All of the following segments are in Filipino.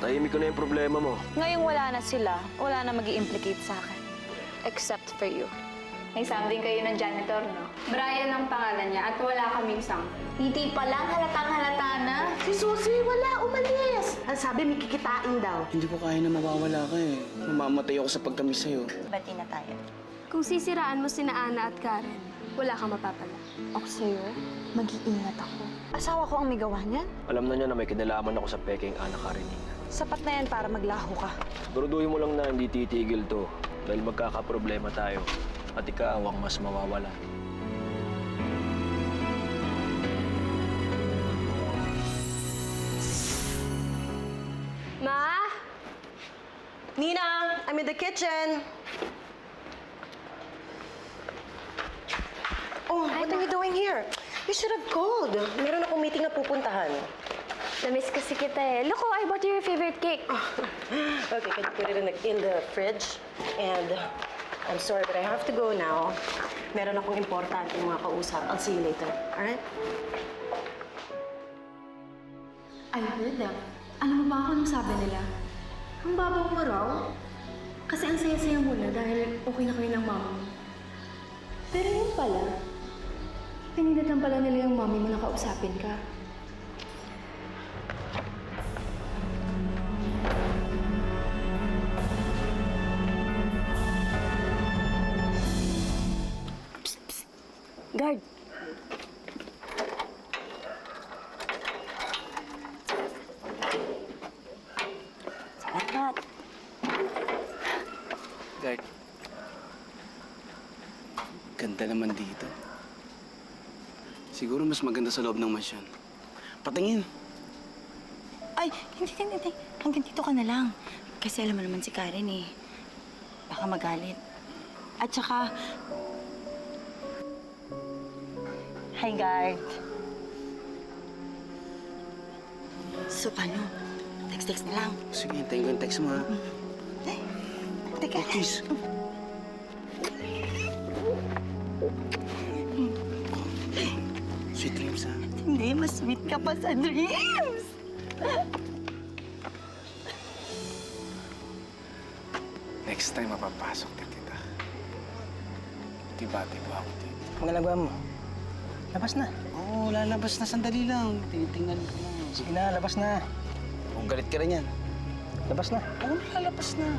Tahimik ko na yung problema mo. Ngayong wala na sila, wala na mag-i-implicate sa akin. Except for you. May something kayo ng janitor, no? Brian ang pangalan niya at wala kaming sang. Hindi pa lang, halatang-halata na. Si Susie, wala, umalis. Ang sabi, may kikitain daw. Hindi ko kaya na mawawala ka eh. Mamamatay ako sa pagtamis sa'yo. Bati na tayo. Kung sisiraan mo sina Ana at Karen, wala kang mapapala. Ako sa'yo, mag-iingat ako. Asawa ko ang may gawa niyan. Alam na niya na may kinalaman ako sa peking Ana Karenina. Sapat na yan para maglaho ka. Siguraduhin mo lang na hindi titigil to dahil magkakaproblema tayo at ikaw ang mas mawawala. Ma? Nina, I'm in the kitchen. Oh, what are you doing here? You should have called. Meron akong meeting na pupuntahan. Namiss kasi kita eh. Look, I bought you your favorite cake. Okay, can you put it in the fridge? And I'm sorry, but I have to go now. Meron akong importante mga kausap. I'll see you later. Alright? I heard them. Alam mo ba kung anong sabi nila? Ang babaw mo raw. Kasi ang saya-saya mo na dahil okay na kayo ng mama mo. Pero yun pala, pinilit lang pala nila yung mami mo na kausapin ka. Guard. Salamat. Guard. Ganda naman dito. Siguro mas maganda sa loob ng mansyon. Patingin. Ay, hindi. Hanggang dito ka na lang. Kasi alam mo naman si Karen eh. Baka magalit. At saka... Hi, guard. So, paano? Text na lang. Sige, hintayin ko yung text mo ha. Ay, teka. Oh, please. Sweet dreams ha. Hindi, mas sweet ka pa sa dreams. Next time, mapapasok din kita. Tiba-tiba ako dito. Ang ginagawa mo? Labas na. Oo, lalabas na. Sandali lang. Tinitingnan ko lang. Sige na, labas na. Kung galit ka rin yan. Labas na. Oo, lalabas na.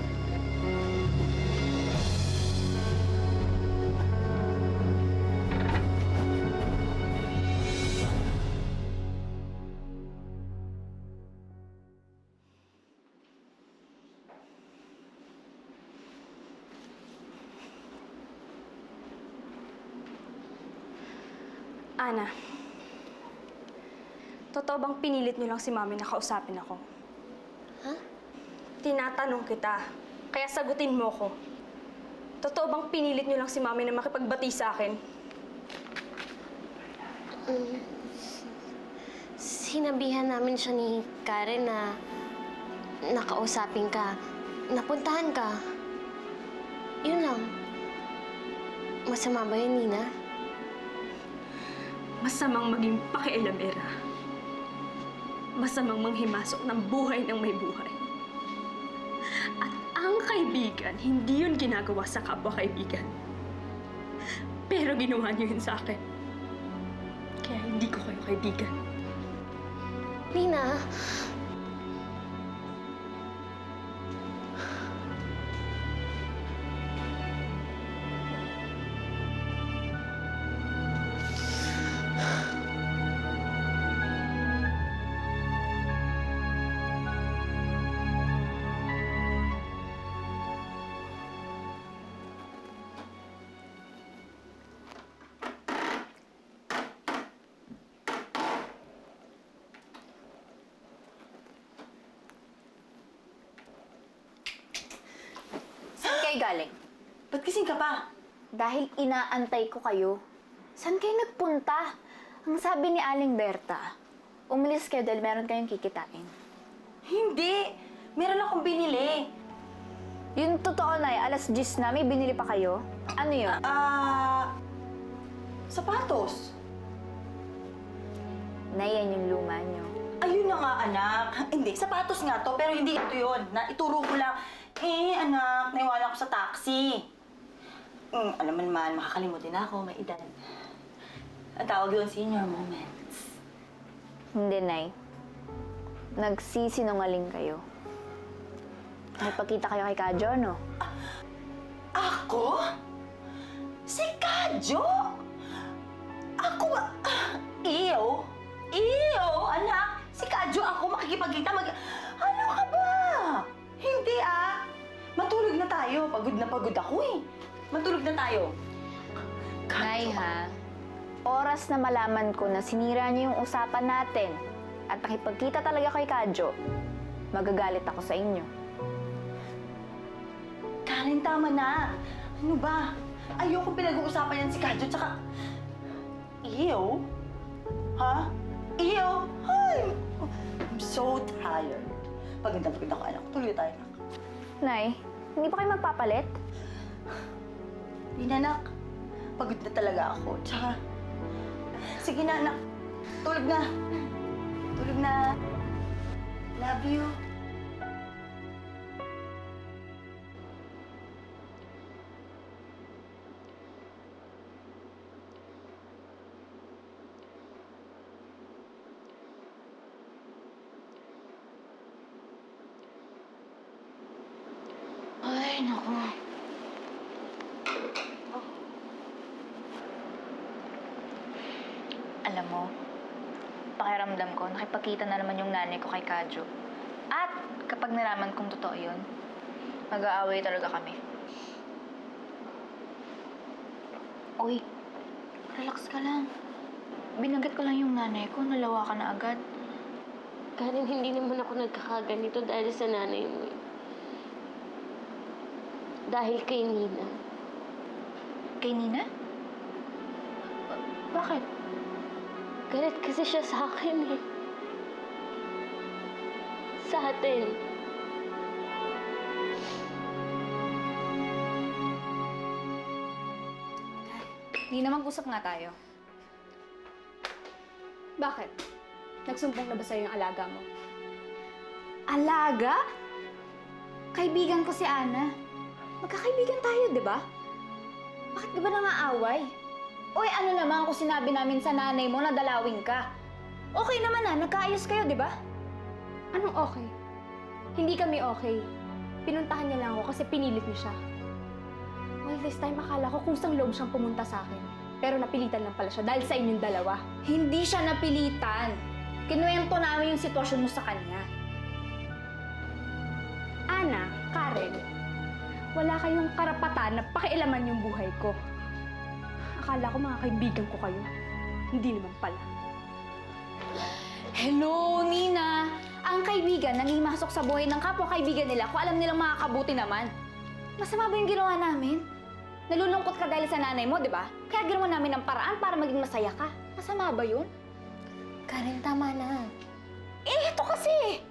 Ana, totoo bang pinilit niyo lang si Mami na kausapin ako? Ha? Tinatanong kita, kaya sagutin mo ko. Totoo bang pinilit niyo lang si Mami na makipagbati sa akin? Sinabihan namin siya ni Karen na nakausapin ka, napuntahan ka. Yun lang. Masama ba yun, Nina? Masamang maging pakialamera. Masamang manghimasok ng buhay ng may buhay. At ang kaibigan, hindi yun ginagawa sa kapwa-kaibigan. Pero ginawa niyo yun sa akin. Kaya hindi ko kayo kaibigan. Nina, Saan kayo galing? Ba't gising ka pa? Dahil inaantay ko kayo. Saan kayo nagpunta? Ang sabi ni Aling Berta, umalis kayo dahil meron kayong kikitain. Hindi! Meron akong binili. Yung totoo na alas 10 na, may binili pa kayo? Ano yun? Sapatos. Na yan yung luma nyo. Ay, Ayun na nga, anak. Hindi, sapatos nga to, pero hindi ito yun. Ituro ko lang. Anak, naiwala ko sa taxi. Alam mo naman, makakalimutin na ako, may edad. Ang tawag yun, senior moments. Hindi, Nay. Nagsisinungaling kayo. Nagpakita kayo kay Kadyo, no? Ako? Si Kadyo? Ako ba? Iyo? Iyo, anak. Si Kadyo ako makikipagkita Ano ka ba? Hindi Matulog na tayo. Pagod na pagod ako eh. Matulog na tayo. Nay, ha? Oras na malaman ko na sinira niyo yung usapan natin at nakipagkita talaga kay Kadyo, magagalit ako sa inyo. Karen, tama na. Ano ba? Ayoko pinag-uusapan yan si Kadyo, tsaka... Iyo? Ha? Iyo? Ay! I'm so tired. Pagod ako, anak. Tuloy tayo, anak. Nay, hindi pa kayo magpapalit? Hindi na, anak. Pagod na talaga ako. Tsaka... Sige na, anak. Tulog na. Tulog na. Love you. Ay, naku. Alam mo, pakiramdam ko, nakipagkita na naman yung nanay ko kay Kadyo. At kapag nalaman kong totoo yun, mag-aaway talaga kami. Uy, relax ka lang. Binagat ko lang yung nanay ko, nalawa ka na agad. Karen, hindi naman ako nagkakaganito dahil sa nanay mo. Dahil kay Nina. Kay Nina? Bakit? Galit kasi siya sa akin eh. Sa atin. Nina, mag-usap nga tayo. Bakit? Nagsumbong na ba sa'yo yung alaga mo? Alaga? Kaibigan ko si Ana. Magkakaibigan tayo, di ba? Bakit ka ba nangaaway? Uy, ano naman kung sinabi namin sa nanay mo na dalawin ka? Okay naman nagkaayos kayo, di ba? Anong okay? Hindi kami okay. Pinuntahan niya lang ako kasi pinilit niya siya. Well, this time akala ko kusang loob siyang pumunta sa akin. Pero napilitan lang pala siya dahil sa inyong dalawa. Hindi siya napilitan. Kinuwento namin yung sitwasyon mo sa kanya. Ana, Karen, wala kayong karapatan na pakialaman yung buhay ko. Akala ko mga kaibigan ko kayo. Hindi naman pala. Hello, Nina! Ang kaibigan nangimasok sa buhay ng kapwa-kaibigan nila kung alam nilang makakabuti naman. Masama ba yung ginawa namin? Nalulungkot ka dahil sa nanay mo, di ba? Kaya ginawa namin ng paraan para maging masaya ka. Masama ba yun? Karen, tama na. Ito kasi!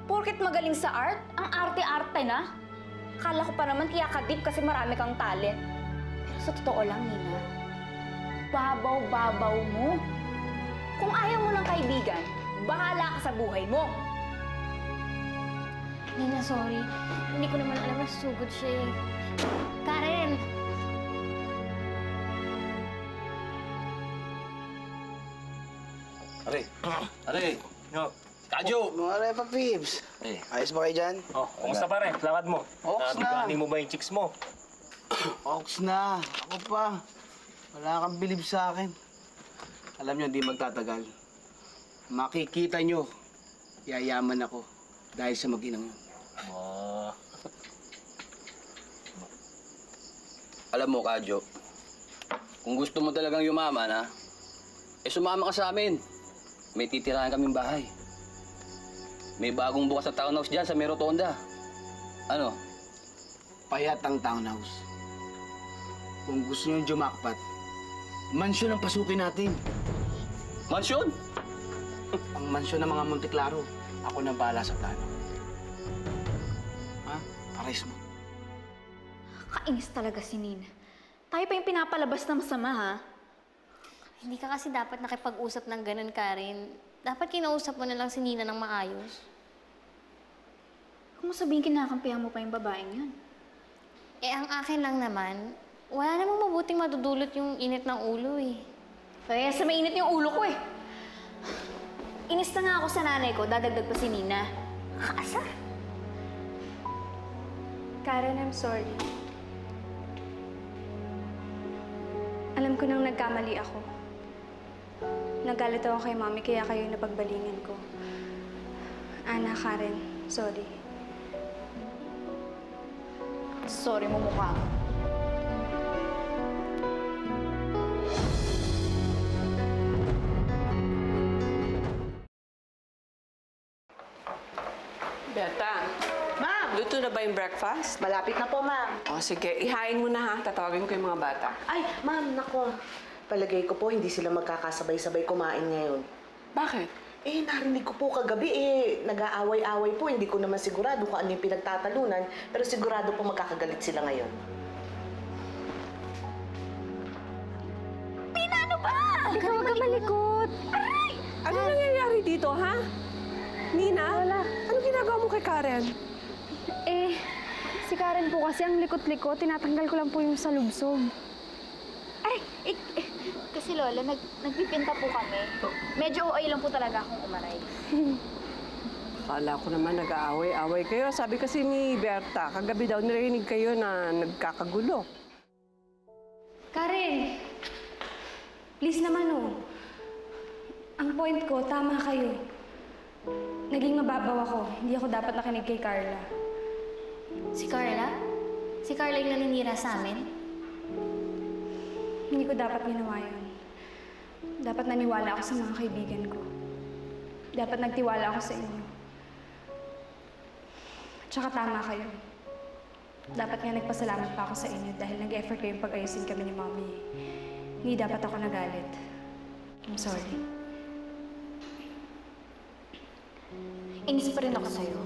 Porket magaling sa art, ang arte-arte na. Akala ko pa naman kaya ka-deep kasi marami kang talent. Pero sa totoo lang, Nina, babaw-babaw mo. Kung ayaw mo ng kaibigan, bahala ka sa buhay mo. Nina, sorry. Hindi ko naman alam na susugod siya eh. Karen! Are! No. Kadyo! Mga repa, Pibs. Eh. Ayos ba kayo dyan? Oh, kumusta pare? Lakad mo. Oks na. Nabigani mo ba yung chicks mo? Ox na. Ako pa. Wala kang bilib sa akin. Alam nyo, hindi magtatagal. Makikita nyo, yayaman ako dahil sa mag-inang yun. Alam mo, Kadyo, kung gusto mo talagang yumaman, sumama ka sa amin. May titirahan kaming bahay. May bagong bukas na townhouse dyan sa may rotonda. Ano? Payat ang townhouse. Kung gusto nyo jumakpat, mansyon ang pasukin natin. Mansyon? Ang mansyon ng mga Monteklaro, ako na bahala sa plano. Ha? Pares mo. Kainis talaga si Nina. Tayo pa yung pinapalabas na masama, ha? Hindi ka kasi dapat nakipag-usap ng ganun, Karen. Dapat kinausap mo na lang si Nina ng maayos. Kung mo sabihin kinakampihan mo pa yung babaeng yun. Eh, ang akin lang naman, wala namang mabuting madudulot yung init ng ulo eh. Kaya sa mainit yung ulo ko eh. Inis na nga ako sa nanay ko, dadagdag pa si Nina. Kaasar. Karen, I'm sorry. Alam ko nang nagkamali ako. Nagalit ako kay Mami kaya kayo napagbalingan ko. Ana, Karen, sorry. Sorry mo mukha mo. Berta, Ma'am! luto na ba yung breakfast? Malapit na po, ma'am. O sige, ihain mo na ha. Tatawagin ko yung mga bata. Ay, ma'am, nako. Palagay ko po, hindi sila magkakasabay-sabay kumain ngayon. Bakit? Eh, narinig ko po kagabi, nag-aaway-away po. Hindi ko naman sigurado kung ano yung pinagtatalunan, pero sigurado po magkakagalit sila ngayon. Ikaw huwag ka malikot! Ano nangyayari dito, ha? Nina? Wala. Ano ginagawa mo kay Karen? Eh, si Karen po kasi ang likot-likot. Tinatanggal ko lang po yung salubsob. Kasi Lola, nagpipinta po kami. Medyo OA lang po talaga akong umaray. Akala ko naman nag-aaway-away kayo. Sabi kasi ni Berta, kagabi daw narinig kayo na nagkakagulo. Karen! Please naman oh. Ang point ko, tama kayo. Naging mababaw ako. Hindi ako dapat nakinig kay Carla. Si Carla? Si Carla yung naninira sa amin? Hindi ko dapat ginawa yun. Dapat naniwala ako sa mga kaibigan ko. Dapat nagtiwala ako sa inyo. Tsaka tama kayo. Dapat nga nagpasalamat pa ako sa inyo dahil nag-effort kayong pag-ayusin kami ni Mommy. Hindi dapat ako nagalit. I'm sorry. Inis pa rin ako sa'yo.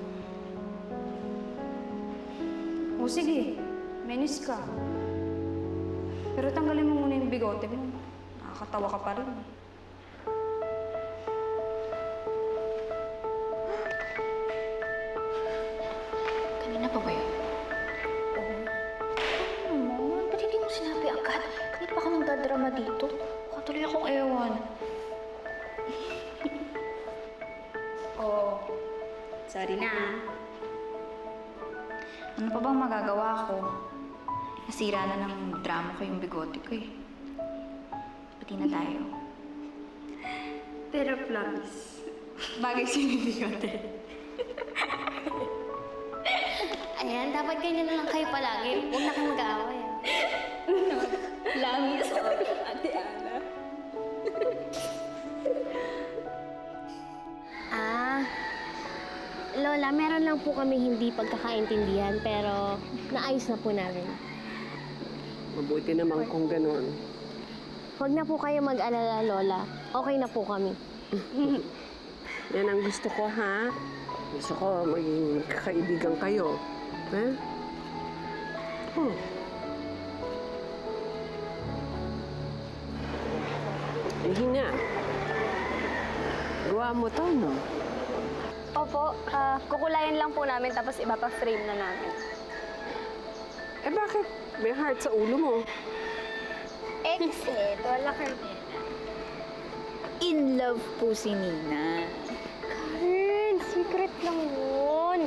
O sige, menis ka. Pero tanggalin mo muna yung bigote mo. Nakakatawa ka pa rin. Kanina pa ba yun? Oo. Ba't hindi mo sinabi agad? Kanina pa ka nagdadrama dito. Baka tuloy akong ewan. Oo. Sorry na. Ano pa bang magagawa ko? Nasira na ng drama ko yung bigote ko eh. Pati na tayo. Pero promise. Bagay sa bigote. Ayan, dapat ganyan na lang kayo palagi. Huwag na kayong mag-aaway. Langis o Ate Ana. Lola, meron lang po kami hindi pagkakaintindihan, pero naayos na po namin. Mabuti naman kung gano'n. Huwag na po kayo mag-alala, Lola. Okay na po kami. Yan ang gusto ko, ha? Gusto ko maging magkakaibigan kayo. Ha? Oh. Hinga. Gawa mo to, no? Opo, kukulayan lang po namin tapos iba pa frame na namin. Eh bakit may heart sa ulo mo? Exit, wala ka rin. In love po si Nina. Karen, secret lang yun.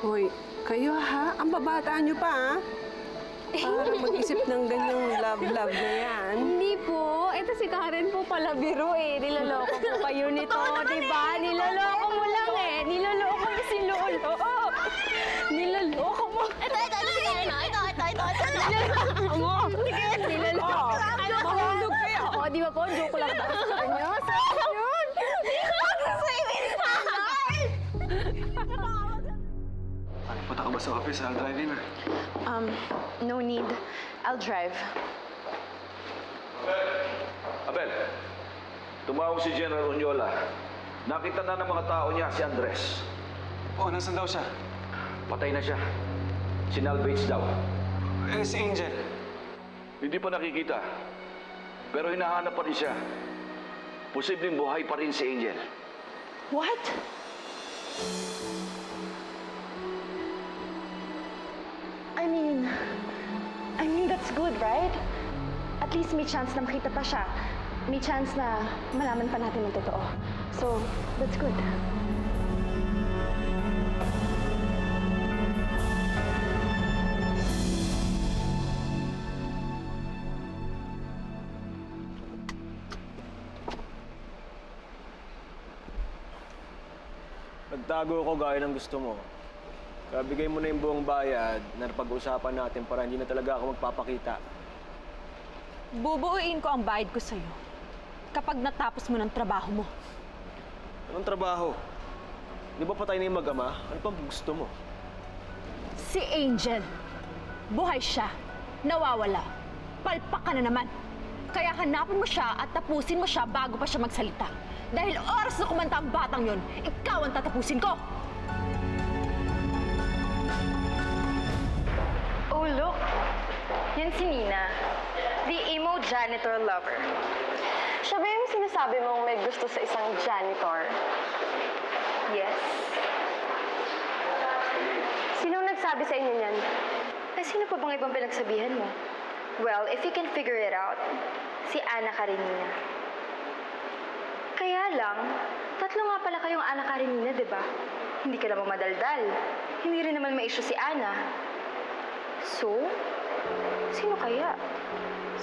Hoy, kayo ha? Ang babata nyo pa, ha? Para mag-isip ng ganyang love-love na yan. Hindi po. Ito si Karen po pala biro eh. Niloloko po kayo nito, di ba? Niloloko mo lang eh. Niloloko mo si Lolo. Oh, niloloko mo. Ito si Karen. Niloloko mo. Niloloko. Mahulog kayo! O, di ba po? Joke lang tayo sa kanya. Yun! Punta ka ba sa office? I'll drive in. No need. I'll drive. Abel, tumawag si General Onyola. Nakita na ng mga tao niya si Andres. Oh, nasan daw siya? Patay na siya. Sinalvage daw. Eh, si Angel. Hindi pa nakikita. Pero hinahanap pa rin siya. Posibleng buhay pa rin si Angel. What? I mean, that's good, right? At least may chance na makita pa siya. May chance na malaman pa natin ang totoo. So, that's good. Nagtago ako gaya ng gusto mo. Kaya bigay mo na yung buong bayad na pag-usapan natin para hindi na talaga ako magpapakita. Bubuuin ko ang bayad ko sa'yo kapag natapos mo ng trabaho mo. Anong trabaho? Di ba patay na yung mag-ama? Ano pang gusto mo? Si Angel, buhay siya, nawawala. Palpak ka na naman. Kaya hanapin mo siya at tapusin mo siya bago pa siya magsalita. Dahil oras na kumanta ang batang yon, ikaw ang tatapusin ko! Oh, look! Yan si Nina. The emo janitor lover. Siya ba yung sinasabi mong may gusto sa isang janitor? Yes. Sinong nagsabi sa inyo niyan? Sino pa bang ibang pinagsabihan mo? Well, if you can figure it out, si Ana Karenina. Kaya lang, tatlo nga pala kayong Ana Karenina, di ba? Hindi ka naman madaldal. Hindi rin naman may issue si Ana. So, sino kaya?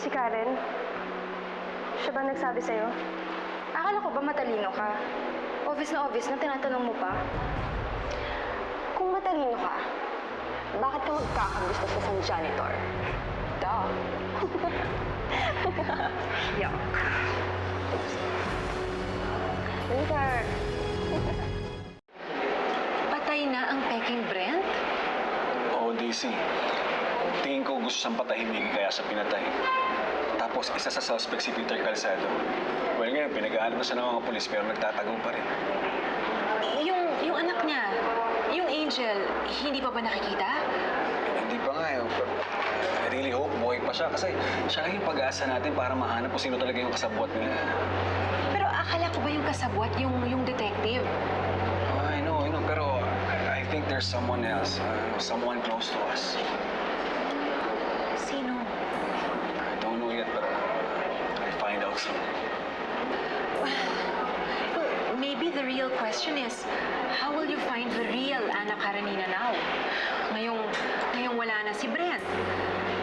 Si Karen? Siya ba nagsabi sa'yo? Akala ko ba matalino ka? Obvious na tinatanong mo pa? Kung matalino ka, bakit ka magkakagusto sa isang janitor? Duh. Yuck. Winter. Patay na ang peking Brent? Oo, Daisy. Tingin ko gusto siyang patahimin kaya siya pinatay. Tapos isa sa suspect si Peter Calzado. Well, ngayon, pinag-aalam na siya ng mga polis pero nagtatago pa rin. Yung anak niya, yung Angel, hindi pa ba nakikita? Hindi pa nga yun. I really hope buhay pa siya kasi siya lang yung pag-asa natin para mahanap kung sino talaga yung kasabwat nila. Pero akala ko ba yung kasabwat yung detective? I know. Pero I think there's someone else. Someone close to us. Sino? I don't know yet, but I'll find out soon. Well, maybe the real question is, how will you find the real Ana Karenina now? Ngayong wala na si Brent.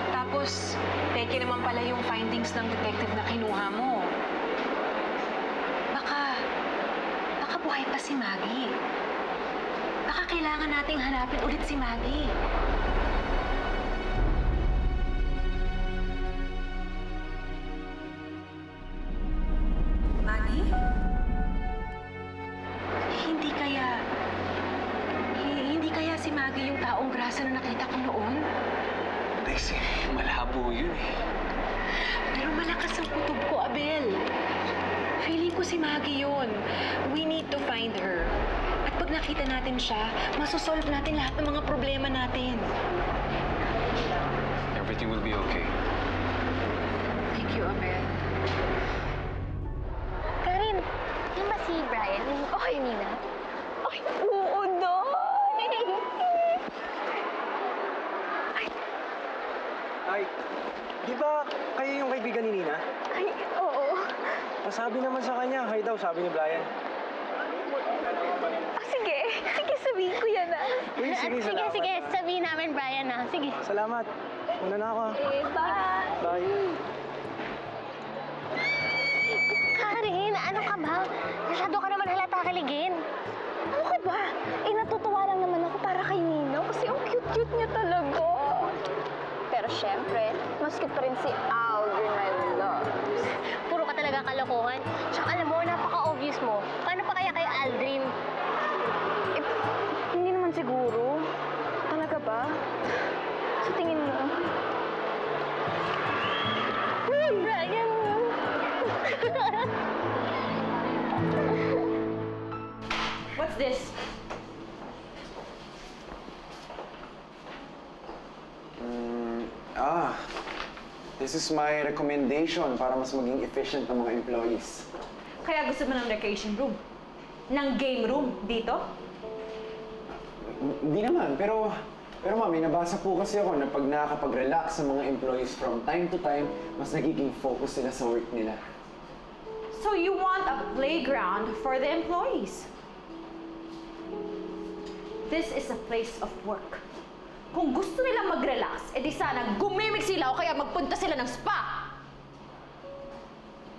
Tapos, peke naman pala yung findings ng detective na kinuha mo. Baka buhay pa si Maggie. Baka kailangan nating hanapin ulit si Maggie. Maggie? Hindi kaya si Maggie yung taong grasa na nakita ko noon? Daisy, malabo yun eh. Pero malakas ang kutob ko, Abel. Feeling ko si Maggie yun. We need to find her. At pag nakita natin siya, masosolve natin lahat ng mga problema natin. Everything will be okay. Thank you, Abel. Karen, yung ba si Brian? Okay, Nina? Ay, oo, Ay, di ba kayo yung kaibigan ni Nina? Ay, oo. Pasabi naman sa kanya, hi daw, sabi ni Brian. Sige, sabihin ko yan Uy, sige, salamat. Sige, sabihin namin, Brian Sige. Salamat. Una na ako. Bye. Bye. Karen, ano ka ba? Masyado ka naman halata kaligin. Ano ka ba? Natutuwa lang naman ako para kay Nina kasi ang cute-cute niya talaga. Pero syempre, mas cute pa rin si Aldrin, my love. Puro ka talaga kalokohan. Tsaka alam mo, napaka-obvious mo. Paano pa kaya kay Aldrin? Hindi naman siguro. Talaga ba? Sa tingin mo? Brian! What's this? This is my recommendation para mas maging efficient ng mga employees. Kaya gusto mo ng vacation room. ng game room dito? Hindi naman, pero mami, nabasa po kasi ako na pag nakakapag-relax sa mga employees from time to time, mas nagiging focus sila sa work nila. So you want a playground for the employees? This is a place of work. Kung gusto nilang mag-relax, edi sana gumimik sila o kaya magpunta sila ng spa.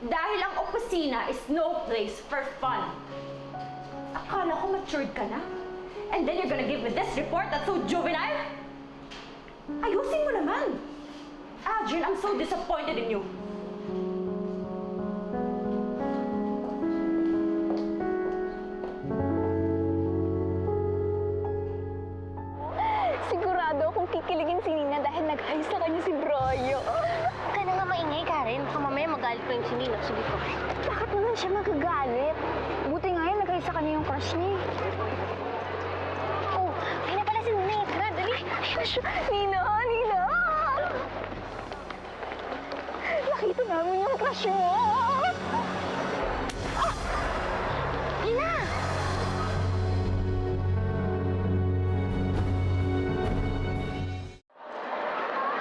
Dahil ang opisina is no place for fun. Akala ko matured ka na. And then you're gonna give me this report that's so juvenile? Ayusin mo naman. Adrian, I'm so disappointed in you. Sigurado akong kikiligin si Nina dahil nag-high sa kanya si Broyo. Huwag ka na nga maingay, Karen. Baka mamaya magalit pa yung sinino. Sige ko. Bakit naman siya magagalit? Buti nga yan, nag-high sa kanya yung crush niya. Oh, ayun na pala si Nina. Tara, dali. Ayun na siya. Nina! Nina! Nakita namin yung crush mo! Nina!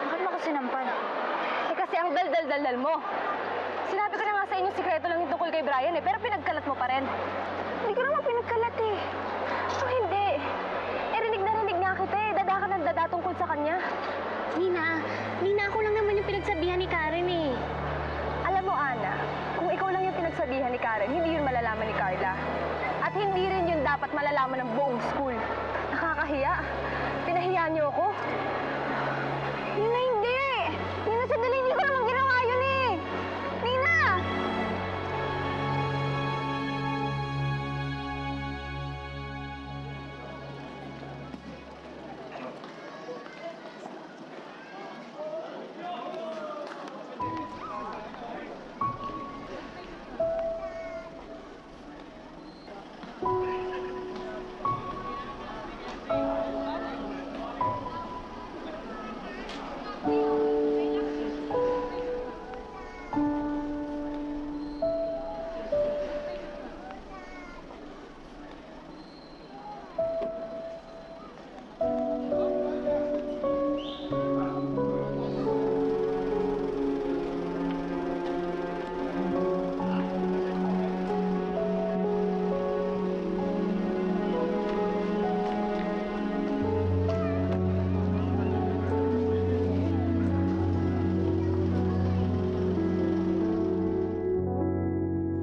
Bakit mo ako sinampal? Eh kasi ang dal-dal-dal mo. Sinabi ko na nga sa inyo, sikreto lang yung tungkol kay Brian pero pinagkalat mo pa rin. Hindi ko naman pinagkalat eh. O hindi. Rinig na rinig nga kita eh. Dada ka ng dada tungkol sa kanya. Nina, ako lang naman yung pinagsabihan ni Karen eh. Alam mo, Ana, kung ikaw lang yung pinagsabihan ni Karen, hindi yun malalaman ni Carla. At hindi rin yun dapat malalaman ng buong school. Nakakahiya. Pinahiya niyo ako. Nina, hindi! Nina, sandali, hindi ko naman ginawa yun eh! Nina!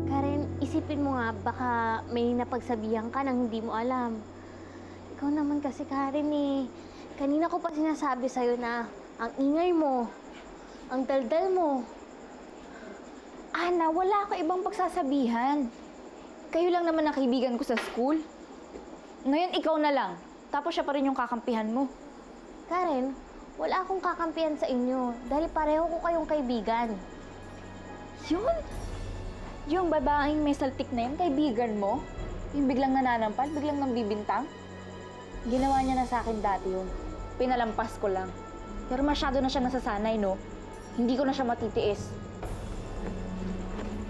Karen, isipin mo nga, baka may napagsabihan ka nang hindi mo alam. Ikaw naman kasi, Karen eh. Kanina ko pa sinasabi sa'yo na ang ingay mo, ang daldal mo. Ana, wala ka ibang pagsasabihan. Kayo lang naman ang kaibigan ko sa school. Ngayon, ikaw na lang. Tapos siya pa rin yung kakampihan mo. Karen, wala akong kakampihan sa inyo dahil pareho ko kayong kaibigan. Yun? Yung babaeng may saltik na yun, kaibigan mo? Yung biglang nananampal, biglang nambibintang? Ginawa niya na sa akin dati yun. Pinalampas ko lang. Pero masyado na siya nasasanay, no? Hindi ko na siya matitiis.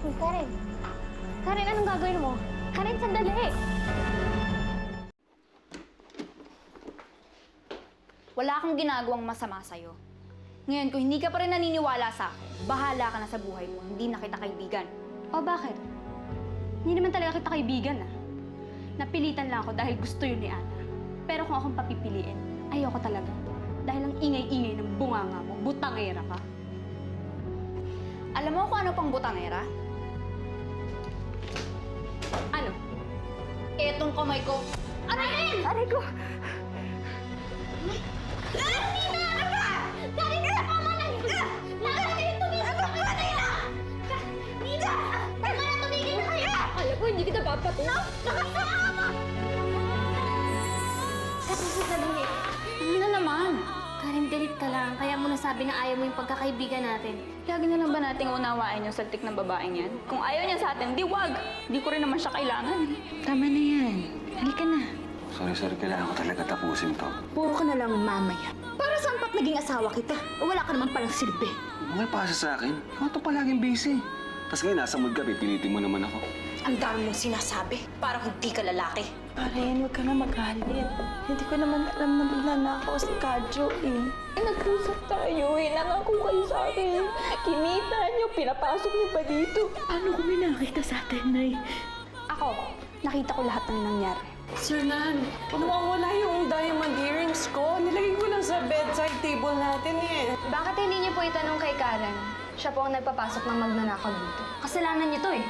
Uy, Karen. Karen, anong gagawin mo? Karen, sandali! Wala akong ginagawang masama sa'yo. Ngayon, kung hindi ka pa rin naniniwala sa akin, bahala ka na sa buhay mo. Hindi na kita kaibigan. O bakit? Hindi naman talaga kita kaibigan ah. Napilitan lang ako dahil gusto yun ni Ana. Pero kung akong papipiliin, ayoko talaga. Dahil ang ingay-ingay ng bunganga mo, butangera ka. Alam mo kung ano pang butangera? Ano? Etong kamay ko. Aray! Aray ko! Alam ko, hindi kita papatin. Ano na naman? Karen, galit ka lang. Kaya mo nasabi na ayaw mo yung pagkakaibigan natin. Lagi na lang ba nating unawain yung saltik ng babaeng yan? Kung ayaw niya sa atin, di wag. Di ko rin naman siya kailangan. Tama na yan. Halika na. Sorry, kailangan ko talaga tapusin to. Puro ka na lang mamaya. Para saan pa't naging asawa kita? Wala ka naman palang silbi. Huwag may pasa sa akin. Ikaw to palaging busy. Tapos ngayon, nasa mood ka, pipilitin mo naman ako. Ang dami mong sinasabi. Parang hindi ka lalaki. Karen, huwag ka na magalit. Hindi ko naman alam na magnanakaw si Kadyo eh. Nag-usap tayo eh. Nangako kayo sa akin. Kinita niyo, pinapasok niyo pa dito. Paano kung may nakita sa atin, Nay? Ako, nakita ko lahat ng nangyari. Sir Nan, mawawala yung diamond earrings ko. Nilagay ko lang sa bedside table natin eh. Bakit hindi niyo po itanong kay Karen? Siya po ang nagpapasok ng magnanakaw dito. Kasalanan niyo to eh.